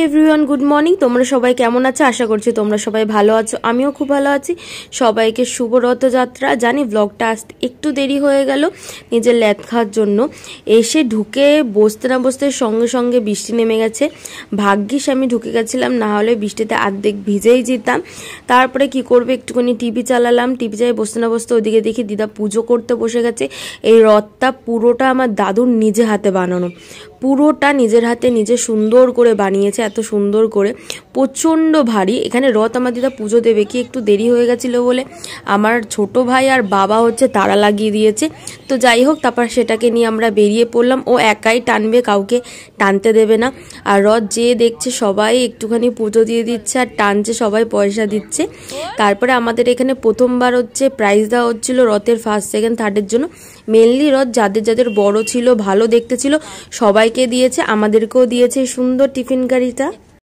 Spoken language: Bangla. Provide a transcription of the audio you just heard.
Everyone good morning. তোমরা সবাই কেমন আছো? আশা করছি তোমরা সবাই ভালো আছো, আমিও খুব ভালো আছি। সবাইকে শুভ রথযাত্রা। জানি ব্লগটা আসতে একটু দেরি হয়ে গেল নিজের ল্যাদ খাওয়ার জন্য। এসে ঢুকে বসতে না বসতে সঙ্গে সঙ্গে বৃষ্টি নেমে গেছে। ভাগ্যিস আমি ঢুকে গেছিলাম, না হলে বৃষ্টিতে অর্ধেক ভিজেই যেতাম। তারপরে কি করবে, একটুখানি টিভি চালালাম। টিভি চাই বসতে না বসতে ওদিকে দেখি দিদা পুজো করতে বসে গেছে। এই রথটা পুরোটা আমার দাদুর নিজে হাতে বানানো, পুরোটা নিজের হাতে নিজে সুন্দর করে বানিয়েছে, এত সুন্দর করে, প্রচণ্ড ভারী। এখানে রথ আমার দিদা পুজো দেবে কি একটু দেরি হয়ে গেছিলো বলে আমার ছোট ভাই আর বাবা তাড়া লাগিয়ে দিয়েছে। তো যাই হোক, তারপর সেটাকে নিয়ে আমরা বেরিয়ে পড়লাম। ও একাই টানবে, কাউকে টানতে দেবে না। আর রথ যে দেখছে সবাই একটুখানি পুজো দিয়ে দিচ্ছে আর টানছে, সবাই পয়সা দিচ্ছে। তারপরে আমাদের এখানে প্রথমবার প্রাইজ দেওয়া হচ্ছিলো রথের ফার্স্ট সেকেন্ড থার্ডের জন্য। মেনলি রথ যাদের যাদের বড় ছিল, ভালো দেখতে ছিল, সবাইকে দিয়েছে, আমাদেরকেও দিয়েছে সুন্দর টিফিন গাড়িটা।